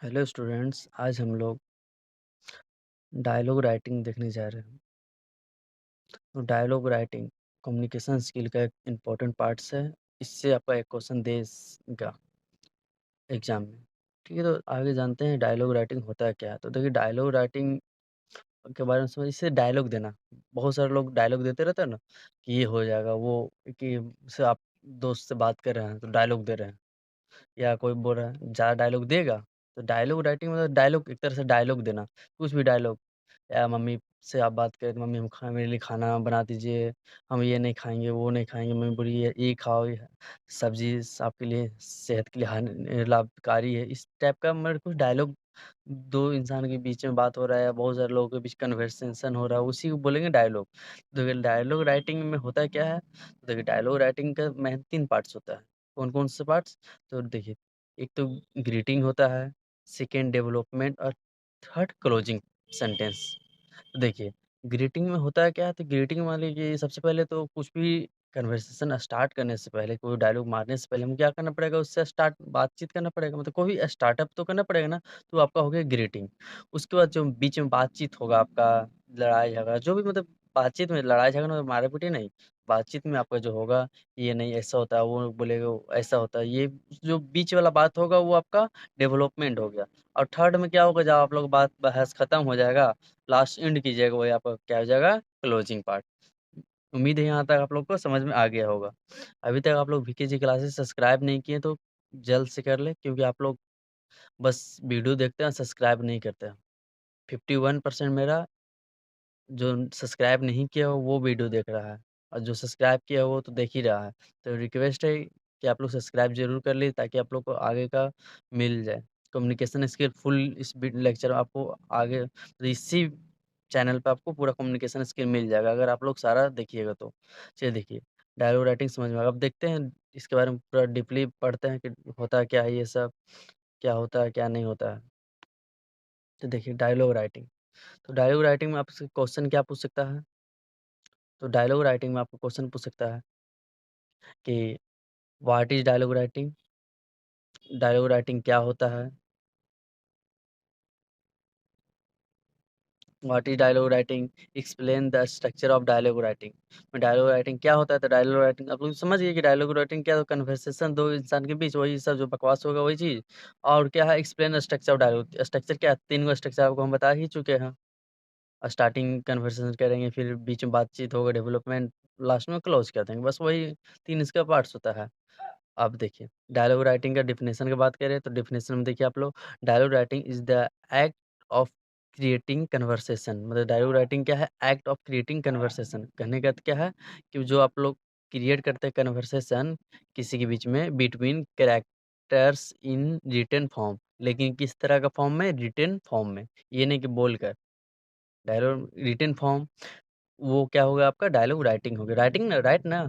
Hello students, आज हम लोग डायलॉग राइटिंग देखने जा रहे हैं। तो डायलॉग राइटिंग कम्युनिकेशन स्किल का एक इम्पोर्टेंट पार्ट्स है। इससे आपका एक क्वेश्चन देगा एग्जाम में। ठीक है, तो आगे जानते हैं डायलॉग राइटिंग होता है क्या है। तो देखिए, डायलॉग राइटिंग के बारे में समझ, इससे डायलॉग देना। बहुत सारे लोग डायलॉग देते रहते हैं ना, कि ये हो जाएगा वो, कि से आप दोस्त से बात कर रहे हैं तो डायलॉग दे रहे हैं, या कोई बोल रहा है ज़्यादा डायलॉग देगा। तो डायलॉग राइटिंग मतलब डायलॉग, एक तरह से डायलॉग देना, कुछ भी डायलॉग। या मम्मी से आप बात करें तो मम्मी हम खा मेरे लिए खाना बना दीजिए, हम ये नहीं खाएँगे, वो नहीं खाएँगे। मम्मी बोली ये खाओ, ये सब्ज़ी आपके लिए सेहत के लिए लाभकारी है। इस टाइप का मतलब कुछ डायलॉग, 2 इंसान के बीच में बात हो रहा है या बहुत सारे लोगों के बीच कन्वर्सेशन हो रहा है, उसी को बोलेंगे डायलॉग। देखिए, डायलॉग राइटिंग में होता क्या है? तो देखिए, डायलॉग राइटिंग का मेन 3 पार्ट्स होता है। कौन-कौन से पार्ट्स? तो देखिए, एक तो ग्रीटिंग होता है, सेकंड डेवलपमेंट और थर्ड क्लोजिंग सेंटेंस। तो देखिए, ग्रीटिंग में होता है क्या है, तो ग्रीटिंग मान लीजिए सबसे पहले तो कुछ भी कन्वर्सेशन स्टार्ट करने से पहले, कोई डायलॉग मारने से पहले हमें क्या करना पड़ेगा, उससे स्टार्ट बातचीत करना पड़ेगा, मतलब कोई भी स्टार्टअप तो करना पड़ेगा ना। तो आपका हो गया ग्रीटिंग। उसके बाद जो बीच में बातचीत होगा आपका, लड़ाई-झगड़ा जो भी, मतलब बातचीत में लड़ाई-झगड़ा मतलब मारा-पीटी नहीं, बातचीत में आपका जो होगा, ये नहीं ऐसा होता है, वो बोलेगा वो ऐसा होता है, ये जो बीच वाला बात होगा वो आपका डेवलपमेंट हो गया। और थर्ड में क्या होगा, जब आप लोग बात बहस खत्म हो जाएगा, लास्ट एंड कीजिएगा, वही आपका क्या हो जाएगा, क्लोजिंग पार्ट। उम्मीद है यहाँ तक आप लोग को समझ में आ गया होगा। अभी तक आप लोग वीकेजी क्लासेस सब्सक्राइब नहीं किए तो जल्द से कर लें, क्योंकि आप लोग बस वीडियो देखते हैं, सब्सक्राइब नहीं करते हैं। 51% मेरा जो सब्सक्राइब नहीं किया हो वो वीडियो देख रहा है, और जो सब्सक्राइब किया हो वो तो देख ही रहा है। तो रिक्वेस्ट है कि आप लोग सब्सक्राइब ज़रूर कर लें, ताकि आप लोग को आगे का मिल जाए। कम्युनिकेशन स्किल फुल इस लेक्चर आपको आगे, तो इसी चैनल पे आपको पूरा कम्युनिकेशन स्किल मिल जाएगा, अगर आप लोग सारा देखिएगा तो। चलिए देखिए, डायलॉग राइटिंग समझ में आ गया। अब देखते हैं इसके बारे में पूरा डीपली पढ़ते हैं कि होता क्या है ये सब, क्या होता है, क्या नहीं होता है। तो देखिए, डायलॉग राइटिंग। तो डायलॉग राइटिंग में आपसे क्वेश्चन क्या पूछ सकता है? तो डायलॉग राइटिंग में आपको क्वेश्चन पूछ सकता है कि what is dialogue writing? Dialogue writing क्या होता है? What is dialogue writing? Explain the structure of dialogue writing. Dialogue writing क्या होता है? तो डायलॉग राइटिंग आप लोग समझ गए कि डायलॉग राइटिंग क्या है, तो कन्वर्सेशन 2 इंसान के बीच, वही सब जो बकवास होगा वही चीज़। और क्या है, explain structure of dialogue. Structure क्या है? 3 गो स्ट्रक्चर आपको हम बता ही चुके हैं। स्टार्टिंग कन्वर्सेशन करेंगे, फिर बीच में बातचीत होगा, डेवलपमेंट, लास्ट में क्लोज़ कर देंगे। बस वही 3 इसका पार्ट्स होता है। अब देखिए, डायलॉग राइटिंग का डेफिनेशन की बात करें तो डेफिनेशन में देखिए आप लोग, dialogue writing is the act of creating conversation. मतलब डायलॉग राइटिंग क्या है? Act of creating conversation. कहने का अर्थ क्या है, कि जो आप लोग क्रिएट करते हैं कन्वर्सेशन किसी के बीच में, between characters in written form. लेकिन किस तरह का फॉर्म में? रिटन फॉर्म में, ये नहीं कि बोलकर। डायलॉग रिटन फॉर्म, वो क्या होगा आपका? डायलॉग राइटिंग हो गया। राइटिंग ना, राइट ना,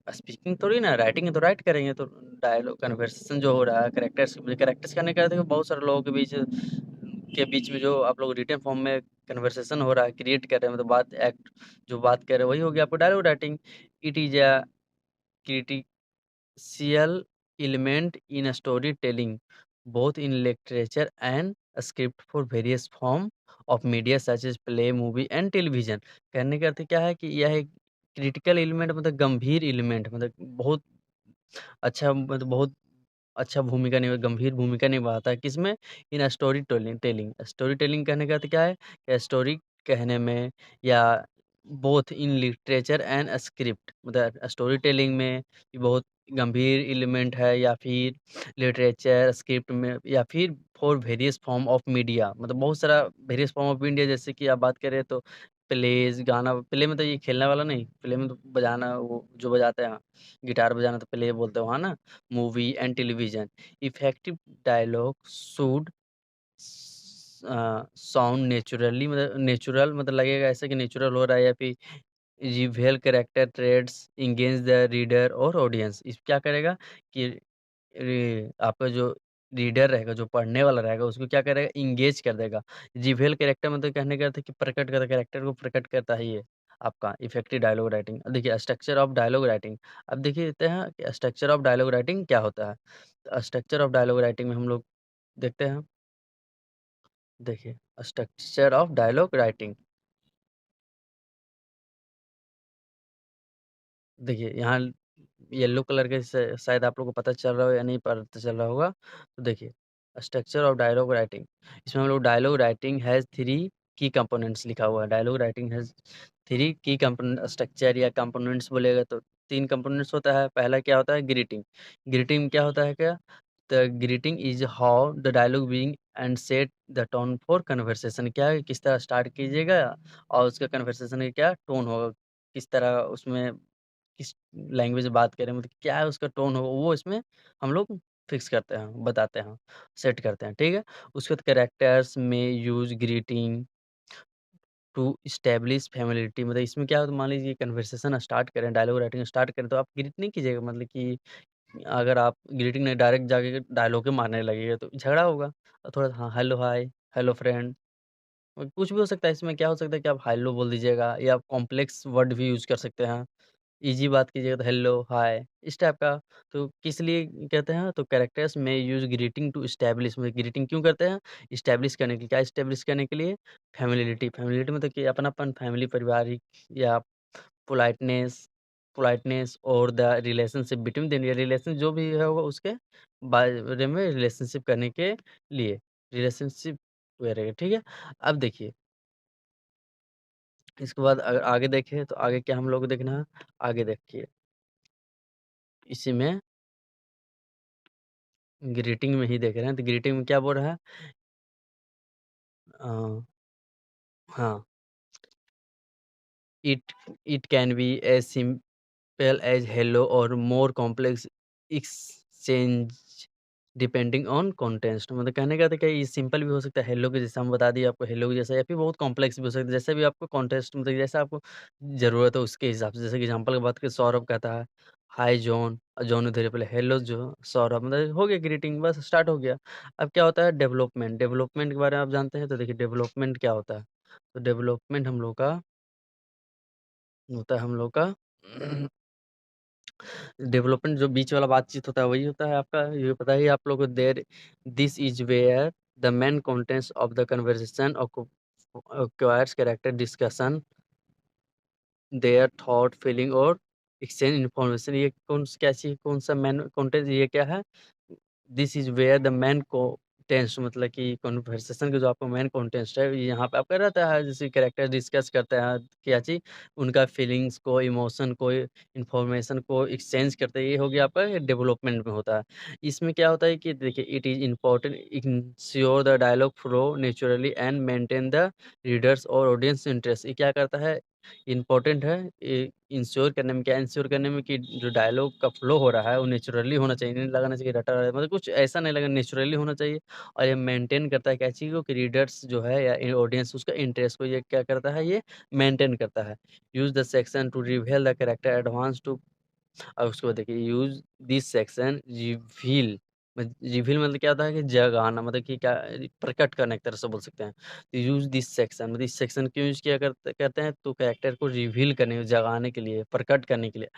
स्पीकिंग थोड़ी ना, राइटिंग है तो राइट करेंगे। तो डायलॉग कन्वर्सेशन जो हो रहा है, कैरेक्टर्स करने का देखो, बहुत सारे लोगों के बीच में जो आप लोग रिटन फॉर्म में कन्वर्सेशन हो रहा है, क्रिएट कर रहे हैं, मतलब बात एक्ट जो बात कर रहे हैं, वही हो गया आपको dialogue writing. It is a critical element in storytelling, both in literature and script for various form of media such as play, movie and television। कहने का अर्थ क्या है, कि यह एक क्रिटिकल एलिमेंट, मतलब गंभीर एलिमेंट, मतलब बहुत अच्छा, मतलब बहुत अच्छा भूमिका गंभीर भूमिका निभाता है किसमें? In story telling. Story telling कहने का अर्थ क्या है, कि स्टोरी कहने में, या both in literature and script, मतलब स्टोरी टेलिंग में ये बहुत गंभीर एलिमेंट है, या फिर लिटरेचर स्क्रिप्ट में, या फिर for various form of media, मतलब बहुत सारा वेरियस फॉर्म ऑफ मीडिया। जैसे कि आप बात करें तो प्लेज, गाना, प्ले में तो ये खेलने वाला नहीं, प्ले में तो बजाना, वो जो बजाते हैं गिटार बजाना, तो प्ले बोलते हैं वहाँ ना। Movie and television, effective dialogue should sound naturally, मतलब नेचुरल, मतलब लगेगा ऐसा कि नेचुरल हो रहा है, या फिर reveal character traits engage the reader और ऑडियंस। इस क्या करेगा, कि आपका जो रीडर रहेगा, जो पढ़ने वाला रहेगा, उसको क्या करेगा, एंगेज कर देगा। रिवेल कैरेक्टर मतलब कहने का अर्थ है कि प्रकट करता, कैरेक्टर को प्रकट करता है ये आपका इफेक्टिव डायलॉग राइटिंग। अब देखिए, स्ट्रक्चर ऑफ डायलॉग राइटिंग। अब देखिए देखते हैं कि स्ट्रक्चर ऑफ डायलॉग राइटिंग क्या होता है। स्ट्रक्चर ऑफ डायलॉग राइटिंग में हम लोग देखते हैं देखिए, स्ट्रक्चर ऑफ डायलॉग राइटिंग। देखिए, यहाँ येलो कलर के शायद आप लोगों को पता चल रहा हो या नहीं पता चल रहा होगा। तो देखिए, स्ट्रक्चर ऑफ डायलॉग राइटिंग, इसमें हम लोग डायलॉग राइटिंग हैज़ 3 की कंपोनेंट्स लिखा हुआ है। डायलॉग राइटिंग हैज़ 3 की कंपोनेंट, स्ट्रक्चर या कंपोनेंट्स बोलेगा तो 3 कंपोनेंट्स होता है। पहला क्या होता है? ग्रीटिंग। ग्रीटिंग क्या होता है क्या? The greeting is how the dialogue being and set the tone for conversation. क्या है, किस तरह स्टार्ट कीजिएगा और उसका कन्वर्सेशन का क्या टोन होगा, किस तरह उसमें किस लैंग्वेज में बात करें, मतलब क्या है उसका टोन होगा, वो इसमें हम लोग फिक्स करते हैं, बताते हैं, सेट करते हैं, ठीक है? उसके बाद कैरेक्टर्स में use greeting to establish familiarity, मतलब इसमें क्या होता है, मान लीजिए कन्वर्सेशन स्टार्ट करें, डायलॉग राइटिंग स्टार्ट करें, तो आप ग्रीट नहीं कीजिएगा, मतलब कि अगर आप ग्रीटिंग नहीं डायरेक्ट जाके डायलॉग ही मारने लगेंगे तो झगड़ा होगा। थोड़ा हाँ, हेलो, हाय, हेलो फ्रेंड, कुछ भी हो सकता है, इसमें क्या हो सकता है कि आप हेलो बोल दीजिएगा या आप कॉम्प्लेक्स वर्ड भी यूज़ कर सकते हैं। ईज़ी बात कीजिएगा तो हेलो, हाय, इस टाइप का। तो किस लिए कहते हैं, तो कैरेक्टर्स में यूज़ ग्रीटिंग टू एस्टैब्लिश, मतलब ग्रीटिंग क्यों करते हैं? एस्टैब्लिश करने के लिए। क्या एस्टैब्लिश करने के लिए? फ़ैमिलियरिटी। फ़ैमिलियरिटी मतलब कि अपनापन, फैमिली, पारिवारिक या पोलाइटनेस पोलाइटनेस और the relationship between the, relation जो भी है होगा उसके बारे में रिलेशनशिप करने के लिए, रिलेशनशिप वगैरह, ठीक है? अब देखिए, इसके बाद अगर आगे देखें तो आगे क्या हम लोग को देखना है? आगे देखिए, इसी में ग्रीटिंग में ही देख रहे हैं, तो ग्रीटिंग में क्या बोल रहा है? अ, हाँ, it it can be as simple as hello or more complex exchange depending on context, मतलब कहने का था कि ये सिंपल भी हो सकता है, हेलो के जैसा हम बता दिए आपको, हेलो के जैसा, या फिर बहुत कॉम्प्लेक्स भी हो सकता है, जैसे भी आपको कॉन्टेक्स्ट, मतलब जैसा आपको ज़रूरत है उसके हिसाब से। जैसे कि एग्ज़ाम्पल की बात करें, सौरभ कहता है, हाय जॉन, जॉन उधर ही पहले हेलो जो सौरभ, मतलब हो गया ग्रीटिंग, बस स्टार्ट हो गया। अब क्या होता है डेवलपमेंट, डेवलपमेंट के बारे में आप जानते हैं? तो देखिए डेवलपमेंट क्या होता है? तो डेवलपमेंट हम लोग का होता है हम लोग का डेवलपमेंट जो बीच वाला बातचीत होता है वही होता है आपका, ये पता ही है आप लोगों को। There this is where the main contents of the conversation acquires character discussion, there thought, feeling और एक्सचेंज इन्फॉर्मेशन। ये क्या चीज़, कौन सा मेन कंटेंट, ये क्या है? This is where the main contents, मतलब कि कन्वर्सेशन का जो आपका मेन कंटेंट्स है, ये यहाँ पे आपका रहता है, जैसे कैरेक्टर डिस्कस करते हैं क्या चीज़, उनका फीलिंग्स को, इमोशन को, इन्फॉर्मेशन को एक्सचेंज करते हैं, ये हो गया आपका डेवलपमेंट में होता है। इसमें क्या होता है कि देखिए, it is important ensure the dialogue flow naturally and maintain the readers और ऑडियंस इंटरेस्ट। ये क्या करता है? इम्पोर्टेंट है, ये इंश्योर करने में, क्या इंश्योर करने में कि जो डायलॉग का फ्लो हो रहा है वो नेचुरली होना चाहिए, नहीं लगाना चाहिए रटा, मतलब कुछ ऐसा नहीं लगना, नेचुरली होना चाहिए। और ये मेंटेन करता है क्या चीज़ को, कि रीडर्स जो है या ऑडियंस उसका इंटरेस्ट को ये क्या करता है, ये मेंटेन करता है। Use the section to reveal the character advance to, और उसके बाद देखिए, use this section reveal, reveal मतलब क्या होता है कि जगाना, मतलब कि क्या, प्रकट करना एक तरह से बोल सकते हैं। तो यूज़ दिस सेक्शन, मतलब इस सेक्शन क्यों यूज़ किया करते कहते हैं, तो कैरेक्टर को रिवील करने, जगाने के लिए, प्रकट करने के लिए।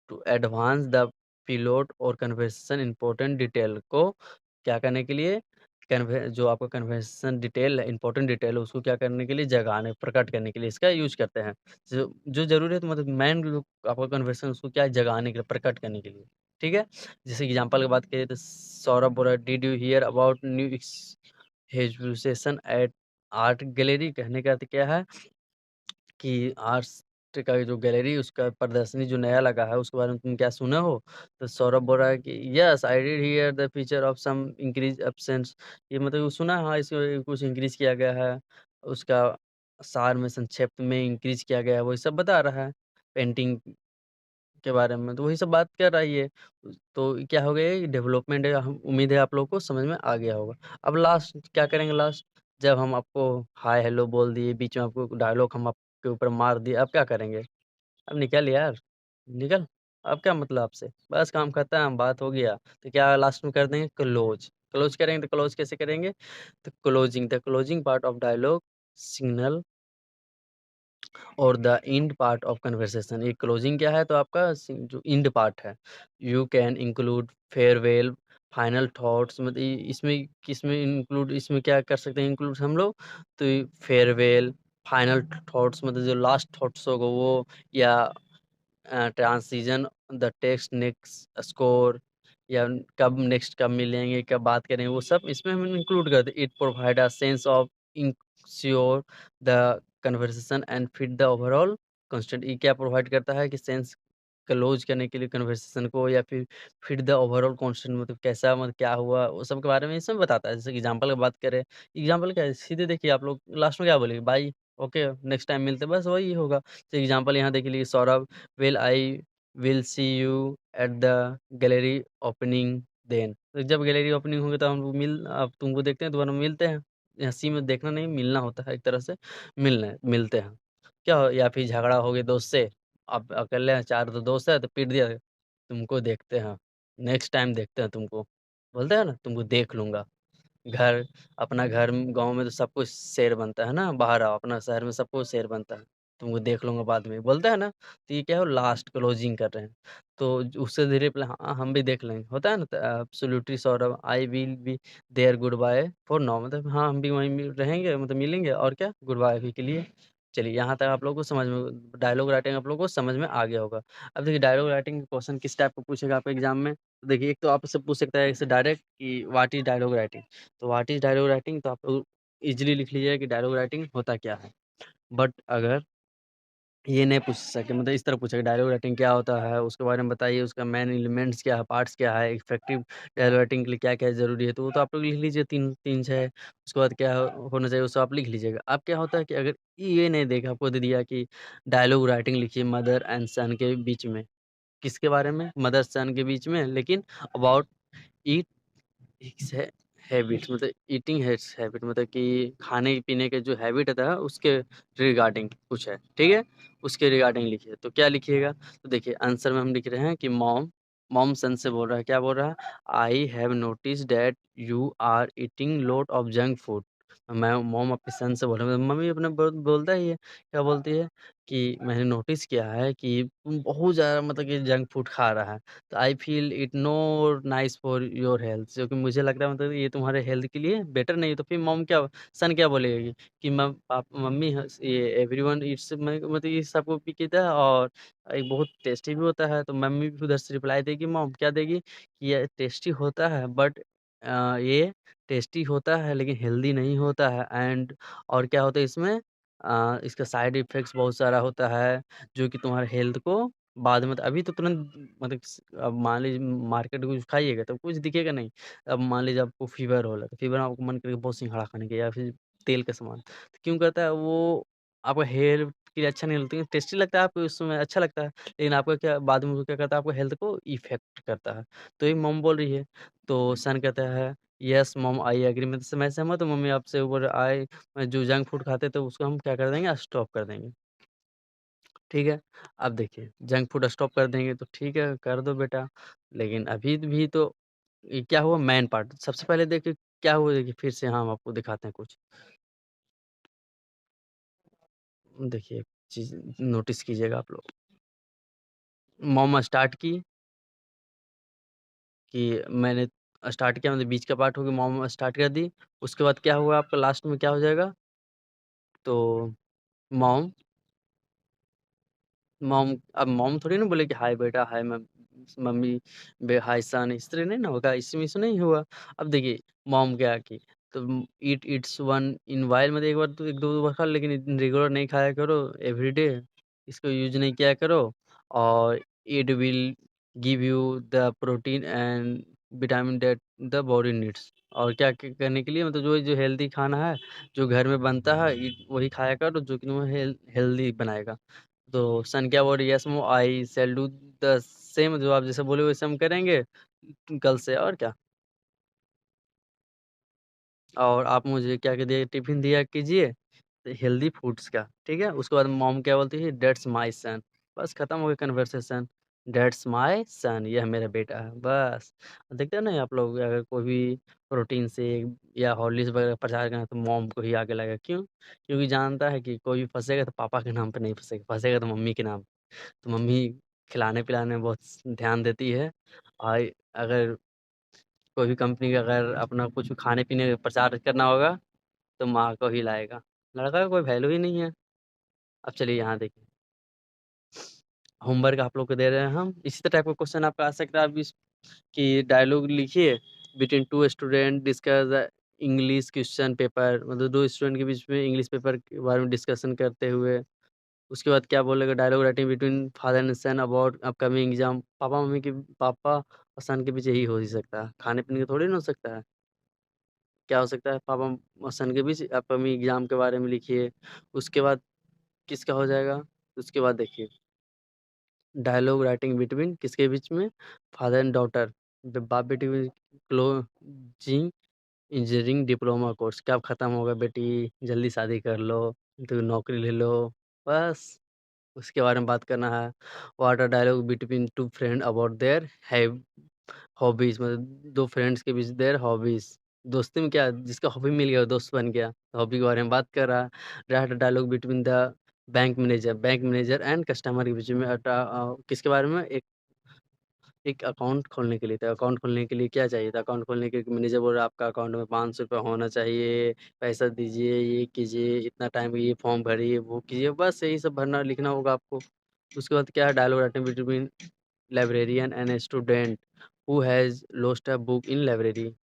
टू एडवांस द पिलोट और कन्वर्सेशन इम्पोर्टेंट डिटेल को क्या करने के लिए, कन्वे जो आपका कन्वर्सेशन डिटेल है, इम्पोर्टेंट डिटेल है, उसको क्या करने के लिए, जगाने, प्रकट करने के लिए इसका यूज़ करते हैं। जो जो ज़रूरी है, तो मतलब मेन जो आपका कन्वर्सेशन उसको क्या है, जगाने के लिए, प्रकट करने के लिए, ठीक है? जैसे एग्ज़ाम्पल की बात करें तो सौरभ बोल रहा है, did you here about new exhibition at art gallery, कहने का अर्थ क्या है कि आर्ट्स का जो गैलरी, उसका प्रदर्शनी जो नया लगा है उसके बारे में तुम क्या सुने हो? तो सौरभ बोल रहा है कि yes I did hear the feature of some increase absence, ये मतलब वो सुना है, हाँ, इसमें कुछ इंक्रीज किया गया है, उसका सार में, संक्षेप में इंक्रीज किया गया है, वही सब बता रहा है पेंटिंग के बारे में, तो वही सब बात कर रहा है ये। तो क्या हो गया, ये डेवलपमेंट है, हम उम्मीद है आप लोगों को समझ में आ गया होगा। अब लास्ट क्या करेंगे, लास्ट जब हम आपको हाय हेलो बोल दिए, बीच में आपको डायलॉग हम आपके ऊपर मार दिए, अब क्या करेंगे? अब निकल यार, निकल। अब क्या मतलब आपसे? बस काम खत्म, बात हो गया। तो क्या लास्ट में कर देंगे, क्लोज। क्लोज करेंगे, तो क्लोज कैसे करेंगे? तो closing, the closing part of dialogue signal और the end part of conversation. ये क्लोजिंग क्या है, तो आपका जो एंड पार्ट है। You can include farewell, final thoughts मतलब इसमें किसमें इंक्लूड, इसमें क्या कर सकते हैं इंक्लूड हम लोग? तो फेयरवेल, फाइनल थॉट्स मतलब जो लास्ट थॉट्स होगा वो, या transition, the text, next score, या कब नेक्स्ट कब मिलेंगे, कब बात करेंगे, वो सब इसमें हम इंक्लूड करते हैं। It provide a sense of ensure the conversation and fit the overall constant. ये क्या प्रोवाइड करता है कि सेंस क्लोज करने के लिए कन्वर्सेशन को, या फिर फिट द ओवरऑल कांस्टेंट मतलब कैसा, मतलब क्या हुआ, वो सब के बारे में इसमें बताता है। जैसे एग्जांपल की बात करें, एग्जांपल क्या है, सीधे देखिए आप लोग लास्ट में क्या बोलेंगे, बाय, ओके, नेक्स्ट टाइम मिलते हैं, बस वही होगा। तो एग्जांपल यहाँ देख लीजिए, Saurabh, well I will see you at the gallery opening then. तो जब गैलरी ओपनिंग होगी तो हम लोग अब तुमको देखते हैं, दोबारा मिलते हैं। हंसी में देखना नहीं, मिलना होता है एक तरह से, मिलते हैं। क्या हो, या फिर झगड़ा हो गया दोस्त से, आप अकेले हैं, 4 तो दोस्त है, तो पीट दिया, तुमको देखते हैं, नेक्स्ट टाइम देखते हैं तुमको, बोलते हैं ना, तुमको देख लूँगा। घर अपना घर गाँव में तो सब कुछ शेर बनता है ना, बाहर आओ, अपना शहर में सब कुछ शेर बनता है, तुमको देख लूँगा बाद में, बोलता है ना? तो ये क्या है, लास्ट क्लोजिंग कर रहे हैं। तो उससे धीरे पहले हाँ, हम भी देख लेंगे, होता है ना? तो absolutely Saurabh, I will be there, goodbye for now, मतलब हाँ, हम भी वहीं रहेंगे, मतलब मिलेंगे, और क्या, गुड बाय अभी के लिए। चलिए, यहाँ तक आप लोगों को समझ में, डायलॉग राइटिंग आप लोगों को समझ में आ गया होगा। अब देखिए, डायलॉग राइटिंग क्वेश्चन किस टाइप का पूछेगा आपके एग्जाम में। तो देखिए, एक तो आपसे पूछ सकता है इससे डायरेक्ट कि व्हाट इज डायलॉग राइटिंग। तो व्हाट इज डायलॉग राइटिंग, तो आप लोग इजीली लिख लीजिएगा कि डायलॉग राइटिंग होता क्या है। बट अगर ये नहीं पूछ सके, मतलब इस तरह पूछेगा डायलॉग राइटिंग क्या होता है, उसके बारे में बताइए, उसका मेन एलिमेंट्स क्या है, पार्ट्स क्या है, इफेक्टिव डायलॉग राइटिंग के लिए क्या क्या जरूरी है, तो वो तो आप लोग लिख लीजिए, तीन तीन छः। उसके बाद क्या होना चाहिए, उसको आप लिख लीजिएगा। अब क्या होता है कि अगर ये नहीं देखा, आपको दे दिया कि डायलॉग राइटिंग लिखिए मदर एंड सन के बीच में, किसके बारे में, मदर सन के बीच में, लेकिन अबाउट ईट इट्स हैबिट्स, मतलब ईटिंग हैबिट, मतलब कि खाने पीने के जो हैबिट होता है उसके रिगार्डिंग कुछ है, ठीक है? उसके रिगार्डिंग लिखिए। तो क्या लिखिएगा, तो देखिए आंसर में हम लिख रहे हैं कि मॉम, मॉम सन से बोल रहा है, क्या बोल रहा है, I have notice that you are eating lot of junk food. मैं, मॉम अपने सन से बोल रहा है, मम्मी अपने बोलता ही है, क्या बोलती है कि मैंने नोटिस किया है कि तुम बहुत ज़्यादा मतलब कि जंक फूड खा रहा है, तो I feel it no nice for your health, जो कि मुझे लगता है मतलब ये तुम्हारे हेल्थ के लिए बेटर नहीं है। तो फिर मॉम क्या, सन क्या बोलेगी कि मम्मी ये एवरीवन इट्स, मतलब ये सबको पीता है और एक बहुत टेस्टी भी होता है। तो मम्मी भी उधर से रिप्लाई देगी, मॉम क्या देगी कि ये टेस्टी होता है, बट ये टेस्टी होता है लेकिन हेल्दी नहीं होता है, एंड और क्या होता है इसमें, इसका साइड इफेक्ट्स बहुत सारा होता है, जो कि तुम्हारे हेल्थ को बाद में, अभी तो तुरंत मतलब अब मान लीजिए मार्केट में कुछ खाइएगा तो कुछ दिखेगा नहीं। अब मान लीजिए आपको फीवर हो रहा है, तो फीवर में आपको मन करेगा बहुत सिंघाड़ा खाने का या फिर तेल का सामान, तो क्यों करता है वो, आपका हेयर के लिए अच्छा नहीं लगता, टेस्टी लगता है आपको उस समय, अच्छा लगता है, लेकिन आपका क्या बाद में वो क्या करता है, आपको हेल्थ को इफेक्ट करता है। तो ये मॉम बोल रही है। तो सन कहता है, यस मॉम आई एग्री, मैं सहमत हूँ मम्मी आपसे, ऊपर आए जो जंक फूड खाते थे उसको हम क्या कर देंगे, स्टॉप कर देंगे, ठीक है? अब देखिए, जंक फूड स्टॉप कर देंगे तो ठीक है, कर दो बेटा, लेकिन अभी भी तो ये क्या हुआ, मेन पार्ट सबसे पहले देखिए क्या हुआ, देखिए फिर से हम आपको दिखाते हैं कुछ। देखिए, एक चीज़ नोटिस कीजिएगा आप लोग, मॉम स्टार्ट की कि मैंने स्टार्ट किया, मतलब बीच का पार्ट हो गया, मॉम स्टार्ट कर दी, उसके बाद क्या हुआ आपका लास्ट में क्या हो जाएगा, तो मॉम, मॉम, अब मॉम थोड़ी ना बोले कि हाय बेटा, हाय मम्मी, हाय सन, इस तरह नहीं ना होगा, इसमें इशू नहीं हुआ। अब देखिए, मॉम क्या की, तो ईट इट्स वन इन वाइल, मतलब एक बार तो एक दो बार खा, लेकिन रेगुलर नहीं खाया करो, एवरीडे इसको यूज नहीं किया करो, और it will give you the protein and vitamin that the body needs. और क्या करने के लिए, मतलब जो जो हेल्दी खाना है जो घर में बनता है, वही खाया करो जो कि तुम्हें हेल्दी बनाएगा। तो सन क्या बोल रही है, यस मो आई शैल डू द सेम, जो आप जैसे बोले वैसे हम करेंगे कल से, और क्या, और आप मुझे क्या कह दिया, टिफिन दिया कीजिए हेल्दी फूड्स का, ठीक है? उसके बाद मॉम क्या बोलती है, डेट्स माय सन, बस खत्म हो गया कन्वर्सेशन, डेट्स माय सन, यह मेरा बेटा है, बस। देखते हैं ना आप लोग, अगर कोई भी प्रोटीन से या हॉर्लिक्स वगैरह प्रचार करें तो मॉम को ही आगे लगेगा, क्यों? क्योंकि जानता है कि कोई भी फंसेगा तो पापा के नाम पे नहीं फंसेगा, फंसेगा तो मम्मी के नाम। तो मम्मी खिलाने-पिलाने में बहुत ध्यान देती है। और अगर कोई भी कंपनी का अगर अपना कुछ खाने-पीने का प्रचार करना होगा, तो माँ को ही लाएगा। लड़का का कोई वैल्यू ही नहीं है। अब चलिए यहाँ देखिए, होमवर्क आप लोग को दे रहे हैं हम, इसी टाइप का क्वेश्चन आपका आ सकता है। आप इस कि डायलॉग लिखिए, between 2 student discuss the English question paper, मतलब 2 स्टूडेंट के बीच में इंग्लिश पेपर के बारे में डिस्कशन करते हुए। उसके बाद क्या बोलेगा, dialogue writing between father and son about upcoming exam. पापा और सन के बीच यही हो ही सकता है, खाने-पीने का थोड़ी ना हो सकता है। क्या हो सकता है, पापा और सन के बीच अपकमिंग एग्ज़ाम के बारे में लिखिए। उसके बाद किसका हो जाएगा, उसके बाद देखिए, डायलॉग राइटिंग बिटवीन किसके बीच में, फादर एंड डॉटर। बाप-बेटी में क्लोजिंग इंजीनियरिंग डिप्लोमा कोर्स, कब खत्म होगा बेटी, जल्दी शादी कर लो, तो नौकरी ले लो, बस उसके बारे में बात करना है। What are dialogue between two friend about their have hobbies, मतलब 2 फ्रेंड्स के बीच देयर हॉबीज़। दोस्ती में क्या, जिसका हॉबी मिल गया वो दोस्त बन गया, हॉबी के बारे में बात कर रहा है। Write a dialogue between the bank manager and customer के बीच में किसके बारे में, एक अकाउंट खोलने के लिए था। अकाउंट खोलने के लिए क्या चाहिए था? अकाउंट खोलने के लिए मैनेजर बोल रहा है आपका अकाउंट में ₹500 होना चाहिए, पैसा दीजिए, ये कीजिए, इतना टाइम ये फॉर्म भरिए, वो कीजिए, बस यही सब भरना लिखना होगा आपको। उसके बाद क्या है, dialogue writing between librarian and a student who has lost a book in library.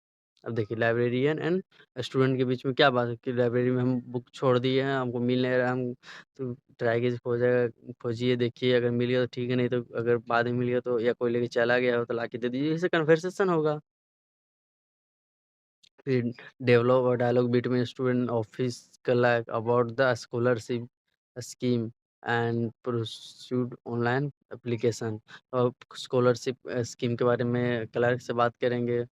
अब देखिए, लाइब्रेरियन एंड स्टूडेंट के बीच में क्या बात है कि लाइब्रेरी में हम बुक छोड़ दिए हैं, हमको मिल नहीं रहा, हम तो ट्राई कीजिए, खोजिए, देखिए, अगर मिल गया तो ठीक है, नहीं तो अगर बाद में मिल गया तो, या कोई लेके चला गया हो तो लाके दे दीजिए, इससे कन्वर्सेशन होगा। फिर develop a dialogue between student office clerk about the scholarship scheme and proceed online application. और स्कॉलरशिप स्कीम के बारे में क्लर्क से बात करेंगे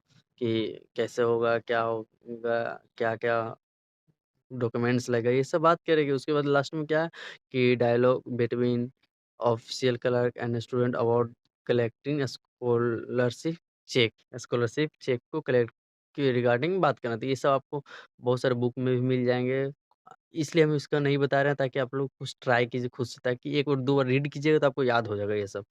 कि कैसे होगा, क्या होगा, क्या-क्या डॉक्यूमेंट्स लगेगा, ये सब बात करेंगे। उसके बाद लास्ट में क्या है कि dialogue between official clerk and student about collecting scholarship cheque को कलेक्ट के रिगार्डिंग बात करना। तो ये सब आपको बहुत सारे बुक में भी मिल जाएँगे। इसलिए हम इसका नहीं बता रहे हैं, ताकि आप लोग कुछ ट्राई कीजिए खुद से, ताकि 1 और 2 बार रीड कीजिएगा तो आपको याद हो जाएगा ये सब।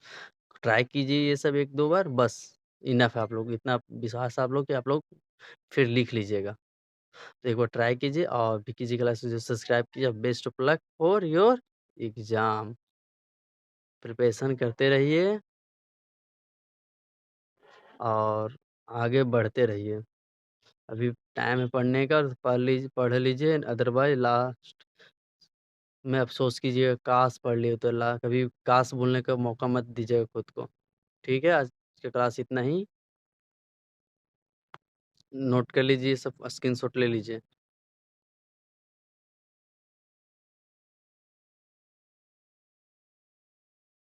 ट्राई कीजिए ये सब 1-2 बार, बस इनफ है। आप लोग इतना विश्वास है आप लोग कि आप लोग फिर लिख लीजिएगा। तो एक बार ट्राई कीजिए और विकी जी क्लासेस जो सब्सक्राइब कीजिए। Best of luck for your exam. Preparation करते रहिए और आगे बढ़ते रहिए। अभी टाइम है पढ़ने का, तो पढ़ लीजिए, अदरवाइज़ लास्ट में अफ़सोस कीजिएगा, काश पढ़ लिए तो। कभी काश बोलने का मौका मत दीजिएगा खुद को। ठीक है? आज की क्लास इतना ही। नोट कर लीजिए सब, स्क्रीनशॉट ले लीजिए।